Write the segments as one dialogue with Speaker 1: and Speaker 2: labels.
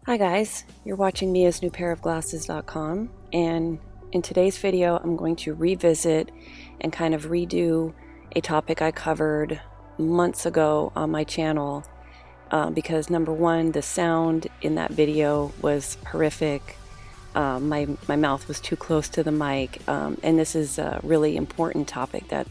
Speaker 1: Hi guys, you're watching miasnewpairofglasses.com, and in today's video I'm going to revisit and kind of redo a topic I covered months ago on my channel because number one, the sound in that video was horrific. My mouth was too close to the mic, and this is a really important topic that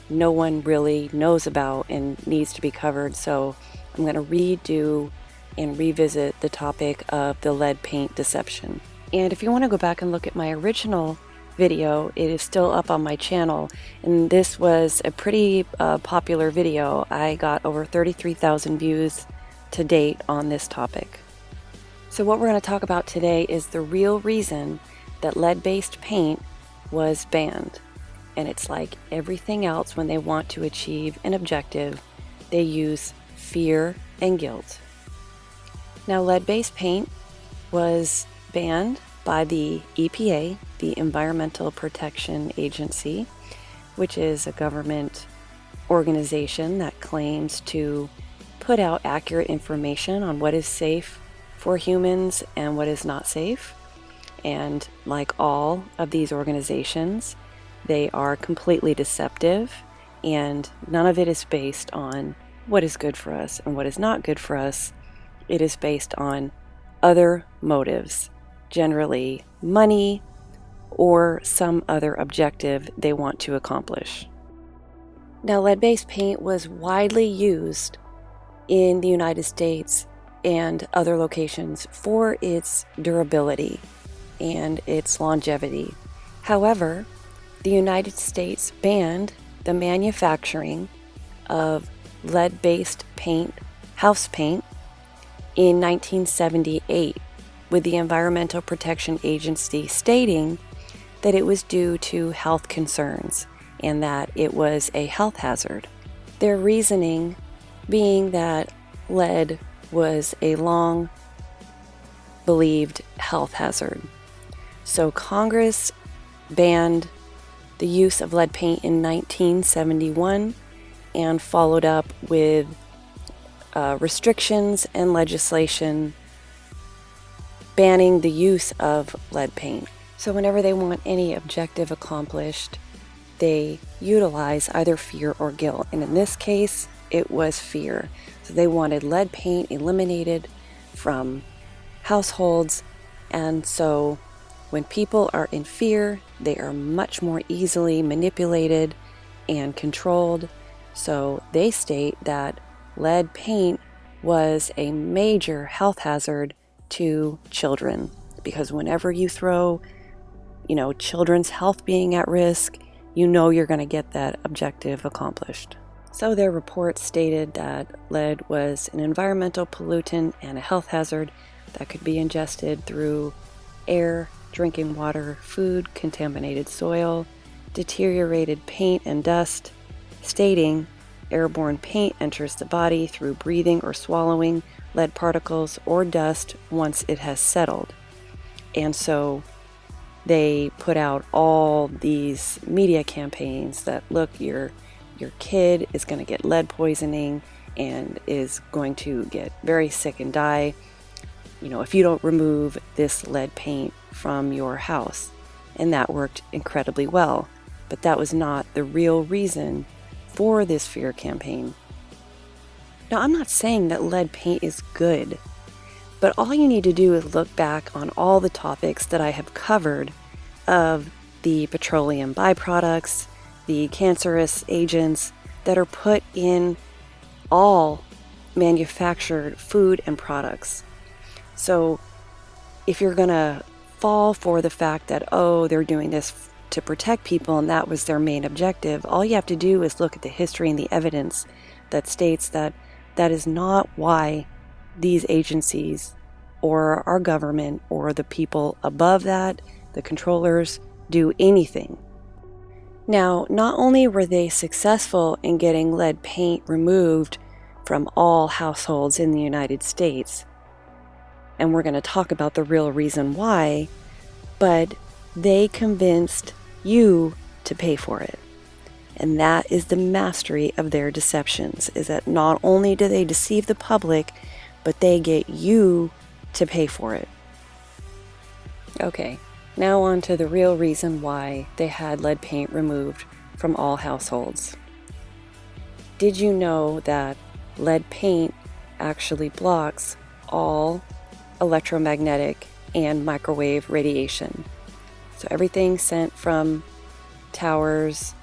Speaker 1: no one really knows about and needs to be covered. So I'm going to redo and revisit the topic of the lead paint deception. And if you want to go back and look at my original video, it is still up on my channel, and this was a pretty popular video. I got over 33,000 views to date on this topic. So what we're going to talk about today is the real reason that lead-based paint was banned. And it's like everything else, when they want to achieve an objective, they use fear and guilt. Now, lead-based paint was banned by the EPA, the Environmental Protection Agency, which is a government organization that claims to put out accurate information on what is safe for humans and what is not safe. And like all of these organizations, they are completely deceptive, and none of it is based on what is good for us and what is not good for us. It is based on other motives, generally money or some other objective they want to accomplish. Now, lead-based paint was widely used in the United States and other locations for its durability and its longevity. However, the United States banned the manufacturing of lead-based paint, house paint, in 1978, with the Environmental Protection Agency stating that it was due to health concerns and that it was a health hazard. Their reasoning being that lead was a long believed health hazard. So Congress banned the use of lead paint in 1971 and followed up with restrictions and legislation banning the use of lead paint. So whenever they want any objective accomplished, they utilize either fear or guilt. And in this case, it was fear. So they wanted lead paint eliminated from households. And so when people are in fear, they are much more easily manipulated and controlled. So they state that lead paint was a major health hazard to children, because whenever you throw, children's health being at risk, you're going to get that objective accomplished. So their report stated that lead was an environmental pollutant and a health hazard that could be ingested through air, drinking water, food, contaminated soil, deteriorated paint and dust, stating airborne paint enters the body through breathing or swallowing lead particles or dust once it has settled. And so they put out all these media campaigns that, look, your kid is going to get lead poisoning and is going to get very sick and die, if you don't remove this lead paint from your house. And that worked incredibly well. But that was not the real reason for this fear campaign. Now, I'm not saying that lead paint is good, but all you need to do is look back on all the topics that I have covered of the petroleum byproducts, the cancerous agents that are put in all manufactured food and products. So if you're going to fall for the fact that, they're doing this to protect people and that was their main objective, all you have to do is look at the history and the evidence that states that that is not why these agencies or our government or the people above that, the controllers, do anything. Now, not only were they successful in getting lead paint removed from all households in the United States, and we're going to talk about the real reason why, but they convinced you to pay for it. And that is the mastery of their deceptions, is that not only do they deceive the public, but they get you to pay for it. Okay, now on to the real reason why they had lead paint removed from all households. Did you know that lead paint actually blocks all electromagnetic and microwave radiation? So everything sent from towers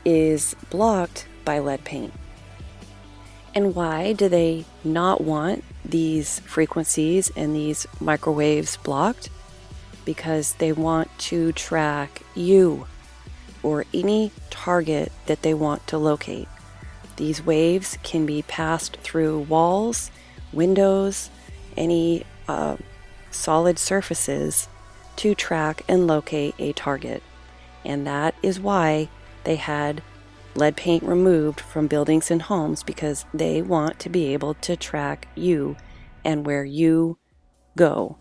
Speaker 1: is blocked by lead paint. And why do they not want these frequencies and these microwaves blocked? Because they want to track you or any target that they want to locate. These waves can be passed through walls, windows, any solid surfaces to track and locate a target. And that is why they had lead paint removed from buildings and homes, because they want to be able to track you and where you go.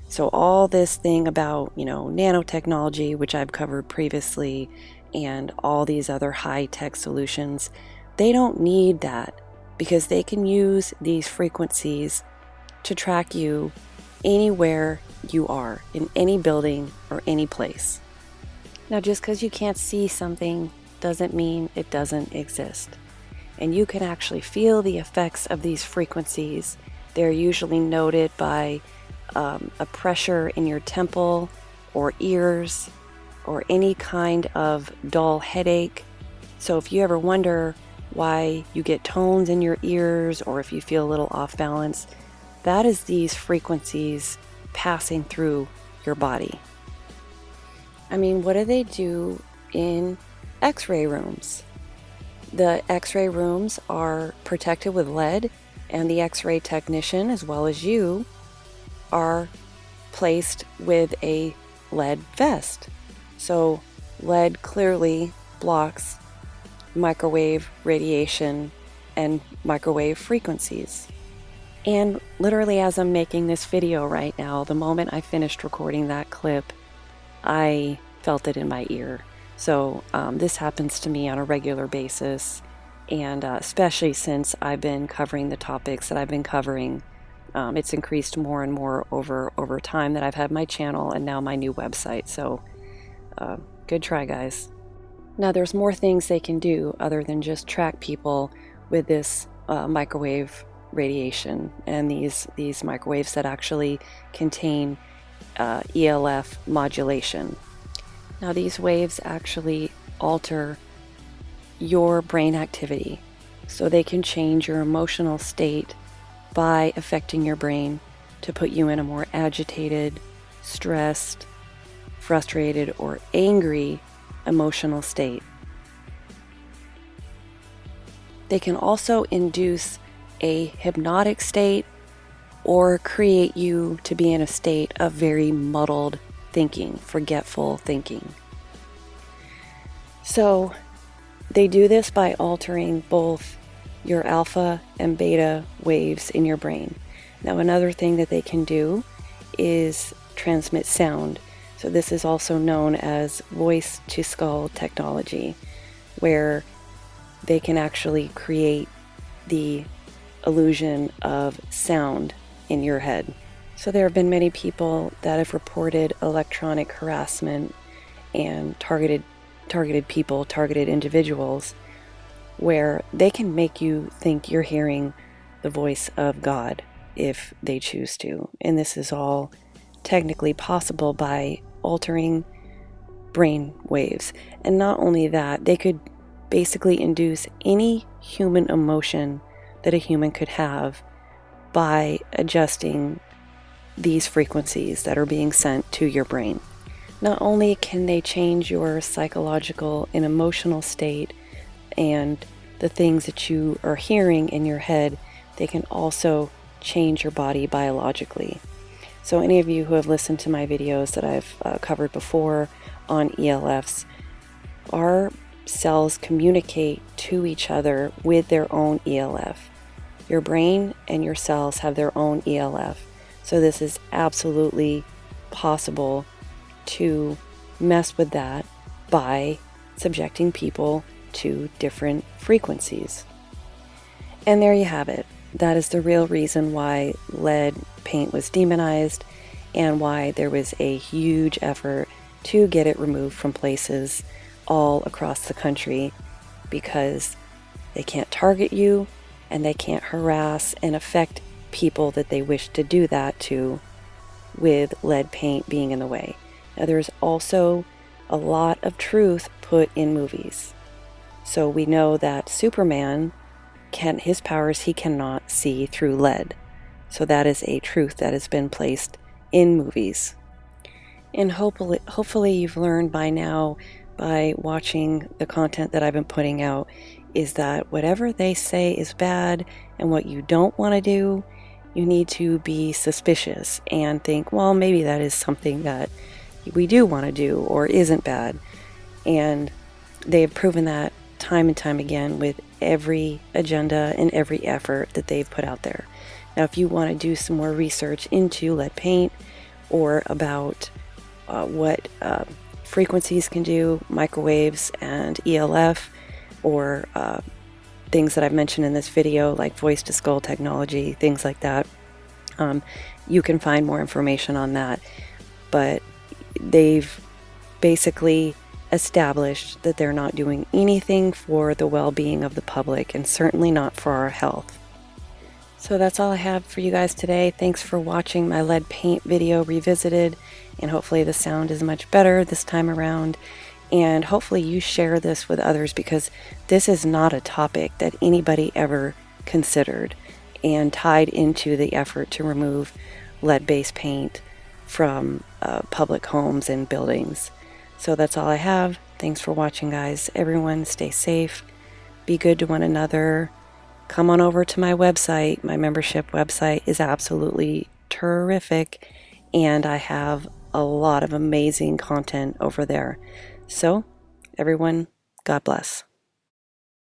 Speaker 1: So all this thing about, nanotechnology, which I've covered previously, and all these other high-tech solutions, they don't need that, because they can use these frequencies to track you anywhere you are, in any building or any place. Now, just because you can't see something doesn't mean it doesn't exist. And you can actually feel the effects of these frequencies. They're usually noted by a pressure in your temple or ears, or any kind of dull headache. So if you ever wonder why you get tones in your ears, or if you feel a little off balance, that is these frequencies passing through your body. I mean, what do they do in X-ray rooms? The X-ray rooms are protected with lead, and the X-ray technician, as well as you, are placed with a lead vest. So lead clearly blocks microwave radiation and microwave frequencies. And literally, as I'm making this video right now, the moment I finished recording that clip, I felt it in my ear. So this happens to me on a regular basis, and especially since I've been covering the topics that I've been covering. It's increased more and more over time that I've had my channel and now my new website. So good try, guys. Now, there's more things they can do other than just track people with this microwave radiation, and these microwaves that actually contain ELF modulation. Now, these waves actually alter your brain activity, so they can change your emotional state by affecting your brain to put you in a more agitated, stressed, frustrated, or angry emotional state. They can also induce a hypnotic state or create you to be in a state of very muddled thinking, forgetful thinking. So they do this by altering both your alpha and beta waves in your brain. Now, another thing that they can do is transmit sound. So this is also known as voice to skull technology, where they can actually create the illusion of sound in your head. So there have been many people that have reported electronic harassment and targeted people, targeted individuals, where they can make you think you're hearing the voice of God if they choose to. And this is all technically possible by altering brain waves. And not only that, they could basically induce any human emotion that a human could have by adjusting these frequencies that are being sent to your brain. Not only can they change your psychological and emotional state and the things that you are hearing in your head, they can also change your body biologically. So any of you who have listened to my videos that I've covered before on ELFs, our cells communicate to each other with their own ELF. Your brain and your cells have their own ELF. So this is absolutely possible to mess with that by subjecting people to different frequencies. And there you have it. That is the real reason why lead paint was demonized and why there was a huge effort to get it removed from places all across the country, because they can't target you and they can't harass and affect people that they wish to do that to with lead paint being in the way. Now, there's also a lot of truth put in movies. So we know that Superman his powers, he cannot see through lead. So that is a truth that has been placed in movies. And hopefully you've learned by now, by watching the content that I've been putting out, is that whatever they say is bad and what you don't want to do, you need to be suspicious and think, well, maybe that is something that we do want to do or isn't bad. And they have proven that time and time again with every agenda and every effort that they've put out there. Now, if you want to do some more research into lead paint or about what frequencies can do, microwaves and ELF, or things that I've mentioned in this video like voice to skull technology, things like that, you can find more information on that. But they've basically established that they're not doing anything for the well-being of the public, and certainly not for our health. So that's all I have for you guys today. Thanks for watching my lead paint video revisited, and hopefully the sound is much better this time around. And hopefully you share this with others, because this is not a topic that anybody ever considered and tied into the effort to remove lead-based paint from public homes and buildings. So that's all I have. Thanks for watching, guys. Everyone stay safe. Be good to one another. Come on over to my website. My membership website is absolutely terrific, and I have a lot of amazing content over there. So, everyone, God bless.